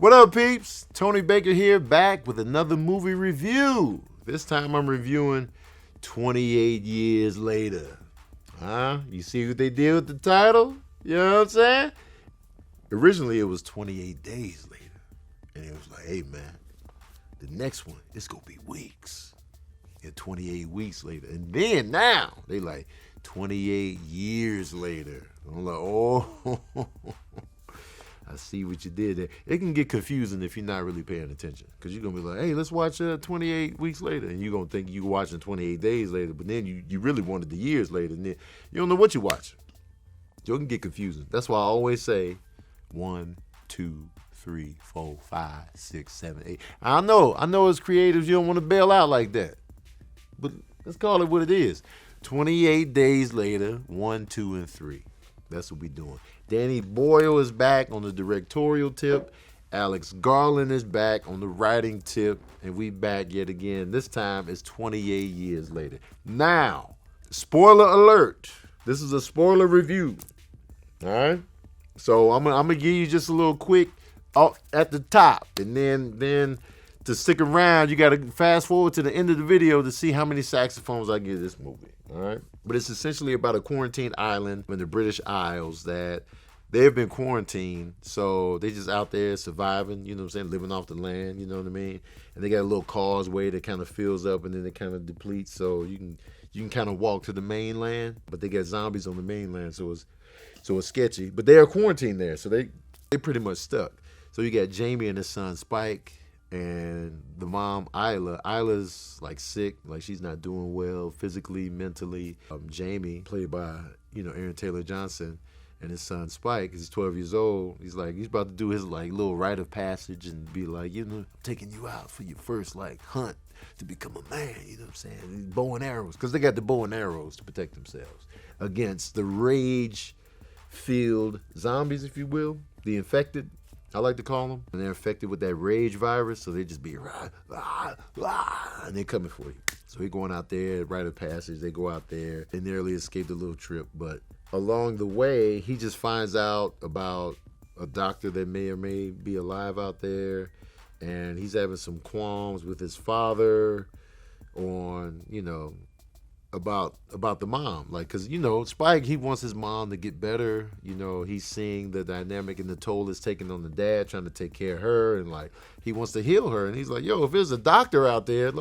What up, peeps? Tony Baker here, back with another movie review. This time I'm reviewing 28 Years Later. You see what they did with the title? You know what I'm saying? Originally, it was 28 Days Later. And it was like, hey, man, the next one, it's going to be weeks. And 28 weeks later. And then now, they like 28 years later. I'm like, oh, I see what you did there. It can get confusing if you're not really paying attention. Because you're going to be like, hey, let's watch 28 weeks later. And you're going to think you're watching 28 days later. But then you really wanted the years later. And then you don't know what you're watching. So it can get confusing. That's why I always say 1, 2, 3, 4, 5, 6, 7, 8. I know as creatives you don't want to bail out like that. But let's call it what it is. 28 Days Later, 1, 2, and 3. That's what we're doing. Danny Boyle is back on the directorial tip. Alex Garland is back on the writing tip. And we back yet again. This time it's 28 years later. Now, spoiler alert. This is a spoiler review. All right? So I'm gonna give you just a little quick at the top. And then to stick around, you got to fast forward to the end of the video to see how many saxophones I give this movie. All right? But it's essentially about a quarantine island in the British Isles that they've been quarantined. So they just out there surviving, you know what I'm saying, living off the land, you know what I mean? And they got a little causeway that kind of fills up and then it kind of depletes. So you can kind of walk to the mainland, but they got zombies on the mainland. So it's sketchy. But they are quarantined there. So they pretty much stuck. So you got Jamie and his son Spike. And the mom, Isla. Isla's like sick, like she's not doing well physically, mentally. Jamie, played by, Aaron Taylor Johnson, and his son Spike, he's 12 years old. He's about to do his like little rite of passage and be like, taking you out for your first like hunt to become a man, you know what I'm saying? Bow and arrows, because they got the bow and arrows to protect themselves against the rage-filled zombies, if you will, the infected. I like to call them. And they're infected with that rage virus, so they just be and they're coming for you. So he's going out there, rite of passage. They go out there and narrowly escape the little trip. But along the way, he just finds out about a doctor that may or may be alive out there. And he's having some qualms with his father on, about the mom, like, because Spike, he wants his mom to get better. He's seeing the dynamic and the toll it's taking on the dad trying to take care of her, and like he wants to heal her. And he's like, yo, if there's a doctor out there,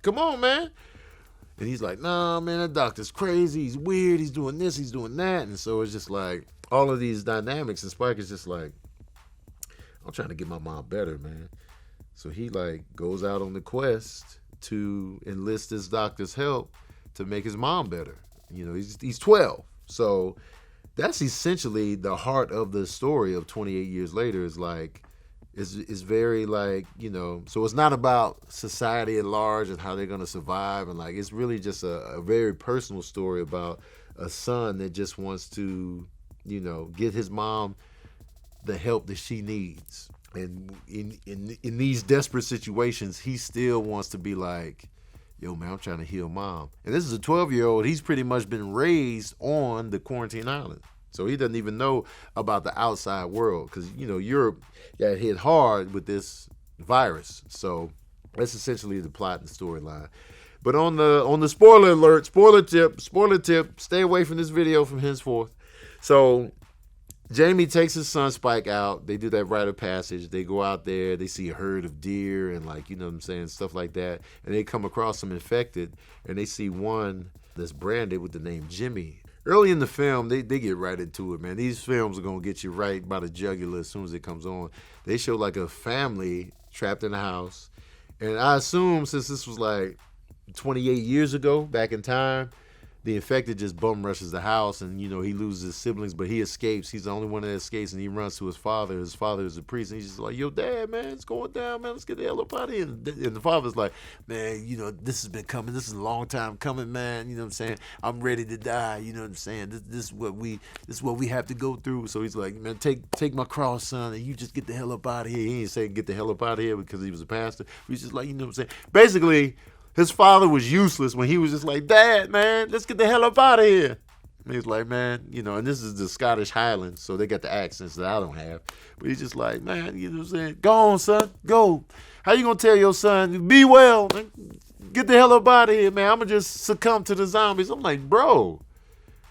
come on, man. And he's like, nah, man, that doctor's crazy, he's weird, he's doing this, he's doing that. And so it's just like all of these dynamics, and Spike is just like, I'm trying to get my mom better, man. So he like goes out on the quest to enlist this doctor's help to make his mom better. He's 12. So that's essentially the heart of the story of 28 Years Later is like, is very like, so it's not about society at large and how they're going to survive. And like, it's really just a very personal story about a son that just wants to, get his mom the help that she needs. And in these desperate situations, he still wants to be like, yo, man, I'm trying to heal mom. And this is a 12-year-old. He's pretty much been raised on the quarantine island. So he doesn't even know about the outside world because, Europe got hit hard with this virus. So that's essentially the plot and the storyline. But on the spoiler alert, spoiler tip, stay away from this video from henceforth. So Jamie takes his son Spike out. They do that rite of passage. They go out there. They see a herd of deer and like, stuff like that. And they come across some infected and they see one that's branded with the name Jimmy. Early in the film, they get right into it, man. These films are going to get you right by the jugular as soon as it comes on. They show like a family trapped in a house. And I assume since this was like 28 years ago, back in time, the infected just bum rushes the house and, he loses his siblings, but he escapes. He's the only one that escapes, and he runs to his father. His father is a priest, and he's just like, yo, Dad, man, it's going down, man. Let's get the hell up out of here. And the father's like, man, this has been coming. This is a long time coming, man. You know what I'm saying? I'm ready to die. You know what I'm saying? This is what we have to go through. So he's like, man, take my cross, son, and you just get the hell up out of here. He ain't saying get the hell up out of here because he was a pastor. He's just like, you know what I'm saying? Basically, his father was useless when he was just like, Dad, man, let's get the hell up out of here. He's like, man, and this is the Scottish Highlands, so they got the accents that I don't have. But he's just like, man, you know what I'm saying? Go on, son, go. How you gonna tell your son, be well, man? Get the hell up out of here, man. I'm gonna just succumb to the zombies. I'm like, bro,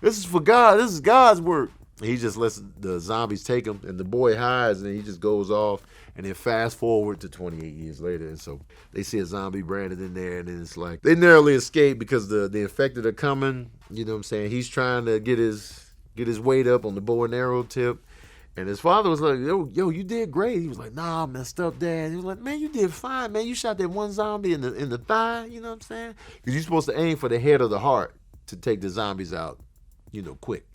this is for God. This is God's work. He just lets the zombies take him, and the boy hides, and he just goes off. And then fast forward to 28 years later, and so they see a zombie branded in there, and then it's like they narrowly escape because the infected are coming. You know what I'm saying? He's trying to get his weight up on the bow and arrow tip, and his father was like, "Yo, you did great." He was like, "Nah, I messed up, Dad." He was like, "Man, you did fine, man. You shot that one zombie in the thigh." You know what I'm saying? Because you're supposed to aim for the head or the heart to take the zombies out, quick.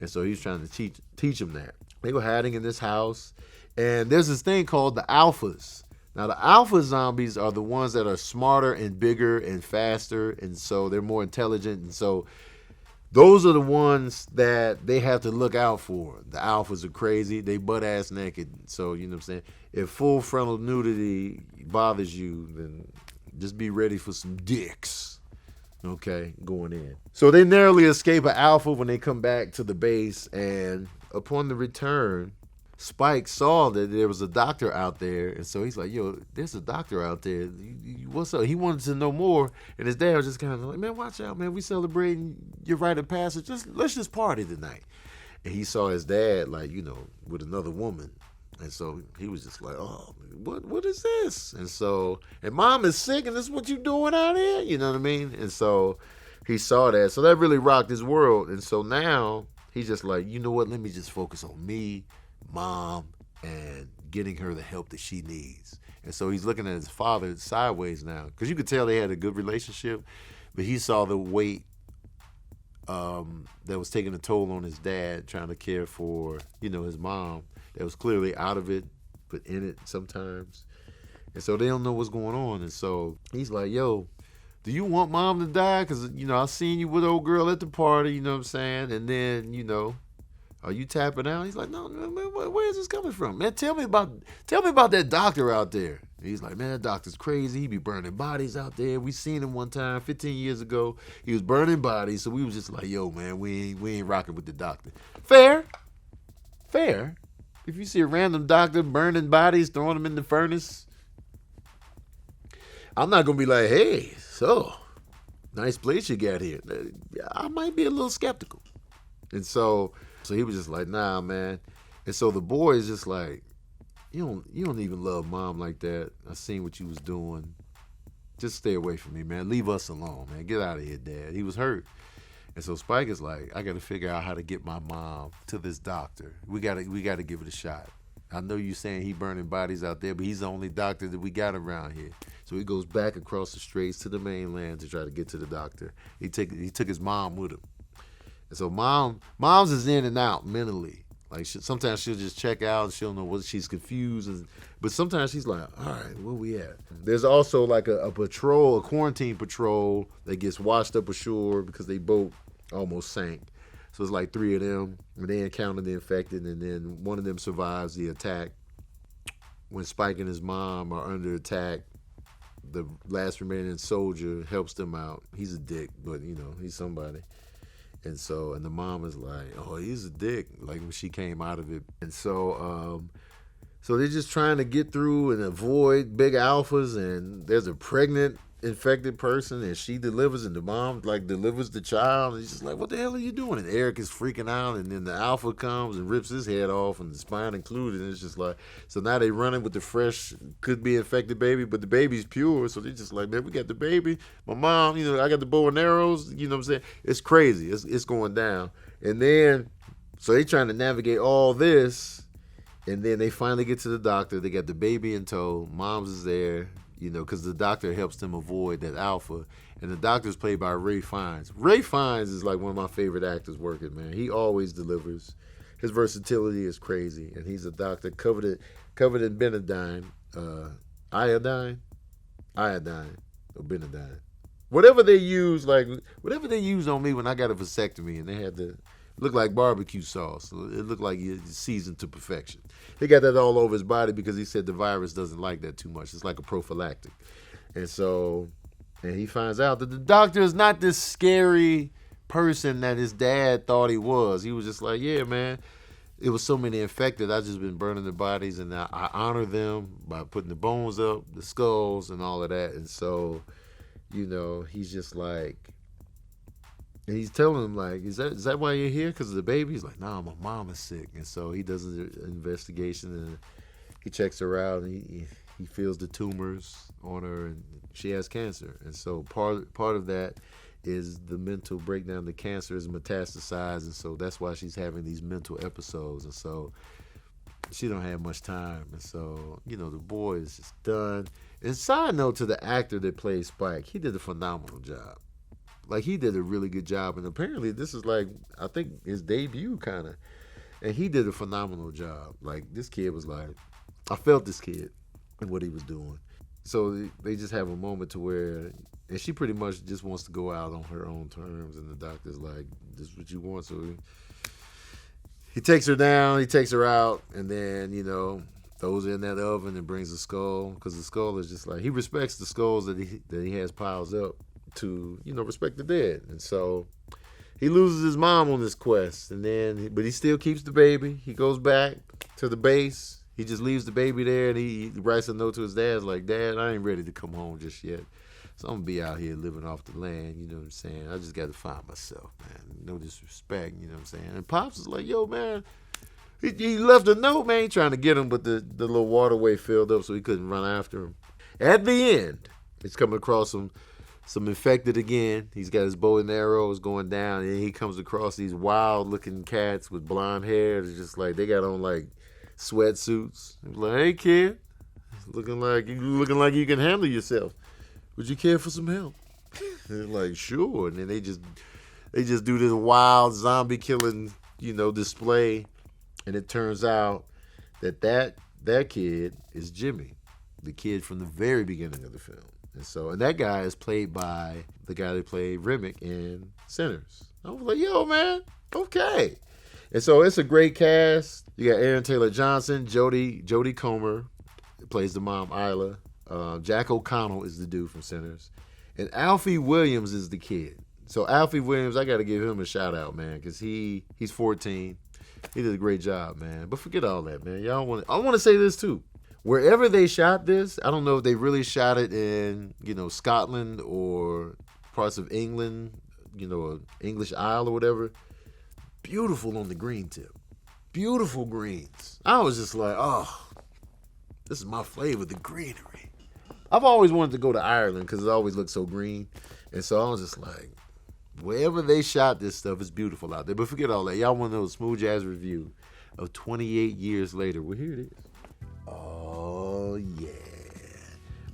And so he's trying to teach him that. They were hiding in this house. And there's this thing called the alphas. Now, the alpha zombies are the ones that are smarter and bigger and faster, and so they're more intelligent. And so those are the ones that they have to look out for. The alphas are crazy. They butt-ass naked. So, you know what I'm saying? If full frontal nudity bothers you, then just be ready for some dicks, okay, going in. So they narrowly escape an alpha when they come back to the base, and upon the return, Spike saw that there was a doctor out there, and so he's like, yo, there's a doctor out there. What's up? He wanted to know more, and his dad was just kind of like, man, watch out, man. We celebrating your rite of passage. Let's just party tonight. And he saw his dad, like, with another woman. And so he was just like, oh, what is this? And mom is sick, and this is what you doing out here? You know what I mean? And so he saw that. So that really rocked his world. And so now he's just like, you know what? Let me just focus on me, mom, and getting her the help that she needs. And so he's looking at his father sideways now, because you could tell they had a good relationship, but he saw the weight that was taking a toll on his dad, trying to care for his mom that was clearly out of it but in it sometimes. And so they don't know what's going on. And so he's like, yo, do you want mom to die? Because I seen you with old girl at the party, you know what I'm saying? And then are you tapping out? He's like, no, man, where is this coming from? Man, tell me about that doctor out there. And he's like, man, that doctor's crazy. He be burning bodies out there. We seen him one time 15 years ago. He was burning bodies. So we was just like, yo, man, we ain't rocking with the doctor. Fair. If you see a random doctor burning bodies, throwing them in the furnace, I'm not going to be like, hey, so nice place you got here. I might be a little skeptical. And so he was just like, nah, man. And so the boy is just like, you don't even love mom like that. I seen what you was doing. Just stay away from me, man. Leave us alone, man. Get out of here, Dad. He was hurt. And so Spike is like, I got to figure out how to get my mom to this doctor. We got to give it a shot. I know you saying he burning bodies out there, but he's the only doctor that we got around here. So he goes back across the straits to the mainland to try to get to the doctor. He took his mom with him. And so mom's is in and out mentally. Like sometimes she'll just check out and she'll know what she's confused. But sometimes she's like, all right, where we at? There's also like a quarantine patrol that gets washed up ashore because they boat almost sank. So it's like 3 of them, and they encounter the infected, and then one of them survives the attack. When Spike and his mom are under attack, the last remaining soldier helps them out. He's a dick, but he's somebody. And the mom is like, oh, he's a dick, like when she came out of it. And so they're just trying to get through and avoid big alphas, and there's a pregnant infected person, and she delivers, and the mom delivers the child, and he's just like, what the hell are you doing? And Eric is freaking out, and then the alpha comes and rips his head off, and the spine included, and it's just like, so now they running with the fresh, could be infected baby, but the baby's pure, so they're just like, man, we got the baby, my mom, I got the bow and arrows, you know what I'm saying? It's crazy, it's going down. And then, so they trying to navigate all this, and then they finally get to the doctor, they got the baby in tow, mom's is there, because the doctor helps them avoid that alpha. And the doctor's played by Ray Fiennes. Ray Fiennes is like one of my favorite actors working, man. He always delivers. His versatility is crazy. And he's a doctor covered in benadine, iodine, or benadine. Whatever they use on me when I got a vasectomy and they had to look like barbecue sauce. It looked like it's seasoned to perfection. He got that all over his body because he said the virus doesn't like that too much. It's like a prophylactic. And he finds out that the doctor is not this scary person that his dad thought he was. He was just like, yeah, man, it was so many infected. I just been burning the bodies, and I honor them by putting the bones up, the skulls, and all of that. And so, he's just like, and he's telling him like, is that why you're here? Because of the baby? He's like, nah, my mom is sick. And so he does an investigation, and he checks her out, and he feels the tumors on her, and she has cancer. And so part of that is the mental breakdown. The cancer is metastasized, and so that's why she's having these mental episodes. And so she don't have much time. And so, the boy is just done. And side note to the actor that plays Spike, he did a phenomenal job. Like, he did a really good job. And apparently this is like, I think his debut kind of. And he did a phenomenal job. Like, this kid was like, I felt this kid and what he was doing. So they just have a moment to where, and she pretty much just wants to go out on her own terms, and the doctor's like, this is what you want. So he takes her down, he takes her out, and then, throws her in that oven and brings the skull, because the skull is just like, he respects the skulls that he has piles up to, respect the dead. And so he loses his mom on this quest, but he still keeps the baby. He goes back to the base. He just leaves the baby there, and he writes a note to his dad, like, Dad, I ain't ready to come home just yet. So I'm going to be out here living off the land, you know what I'm saying? I just got to find myself, man. No disrespect, you know what I'm saying? And Pops is like, yo, man, he left a note, man. He trying to get him, but the little waterway filled up, so he couldn't run after him. At the end, he's coming across some infected again. He's got his bow and arrows going down, and he comes across these wild-looking cats with blonde hair. It's just like, they got on, like, sweatsuits. He's like, hey, kid, looking like you can handle yourself. Would you care for some help? And they're like, sure. And then they just do this wild zombie killing, display. And it turns out that kid is Jimmy, the kid from the very beginning of the film. And that guy is played by the guy that played Remick in Sinners. I was like, yo, man, okay. And so it's a great cast. You got Aaron Taylor Johnson, Jodie Comer plays the mom, Isla. Jack O'Connell is the dude from Sinners. And Alfie Williams is the kid. So Alfie Williams, I got to give him a shout out, man, because he's 14. He did a great job, man. But forget all that, man. I want to say this too. Wherever they shot this, I don't know if they really shot it in, Scotland or parts of England, English Isle or whatever. Beautiful on the green tip. Beautiful greens. I was just like, oh, this is my flavor, the greenery. I've always wanted to go to Ireland because it always looks so green. And so I was just like, wherever they shot this stuff, it's beautiful out there. But forget all that. Y'all want to know a smooth jazz review of 28 years later. Well, here it is. Oh, yeah.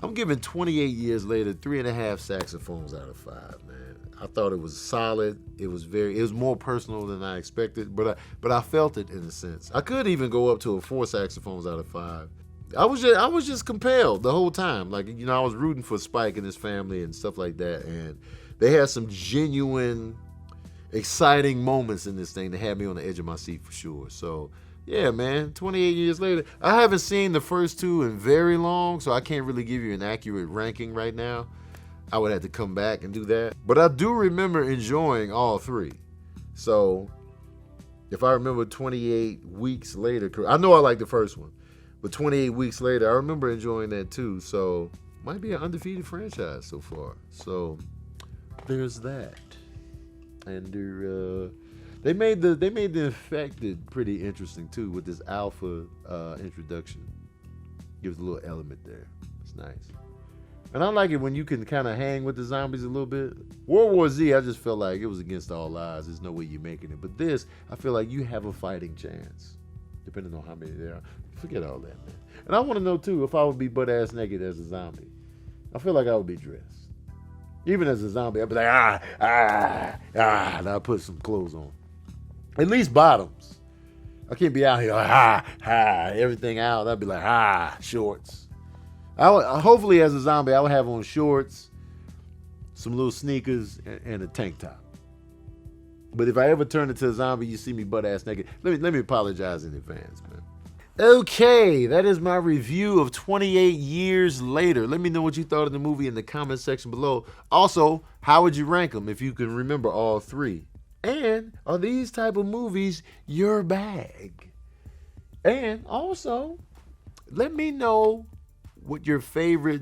I'm giving 28 years later 3.5 saxophones out of 5, man. I thought it was solid. It was more personal than I expected, but I felt it in a sense. I could even go up to a 4 saxophones out of 5. I was just compelled the whole time. Like, I was rooting for Spike and his family and stuff like that, and they had some genuine, exciting moments in this thing that had me on the edge of my seat for sure. So, yeah, man, 28 years later. I haven't seen the first 2 in very long, so I can't really give you an accurate ranking right now. I would have to come back and do that. But I do remember enjoying all 3. So, if I remember 28 weeks later, I know I like the first one, but 28 weeks later, I remember enjoying that too. So, might be an undefeated franchise so far. So, there's that. And they made the infected pretty interesting too with this alpha introduction. Gives a little element there. It's nice. And I like it when you can kind of hang with the zombies a little bit. World War Z, I just felt like it was against all odds. There's no way you're making it. But this, I feel like you have a fighting chance, depending on how many there are. Forget all that, man. And I want to know, too, if I would be butt-ass naked as a zombie. I feel like I would be dressed. Even as a zombie, I'd be like, and I'd put some clothes on. At least bottoms. I can't be out here, everything out. I'd be like, shorts. Hopefully, as a zombie, I would have on shorts, some little sneakers, and a tank top. But if I ever turn into a zombie, you see me butt-ass naked, let me apologize in advance, man. Okay, that is my review of 28 Years Later. Let me know what you thought of the movie in the comment section below. Also, how would you rank them if you can remember all three? And are these type of movies your bag? And also, let me know what your favorite.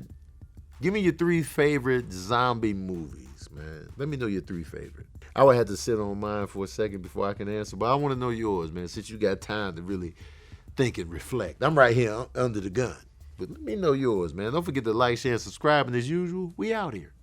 Give me your three favorite zombie movies, man. Let me know your three favorite. I would have to sit on mine for a second before I can answer, but I want to know yours, man, since you got time to really think and reflect. I'm right here under the gun. But let me know yours, man. Don't forget to like, share, and subscribe. And as usual, we out here.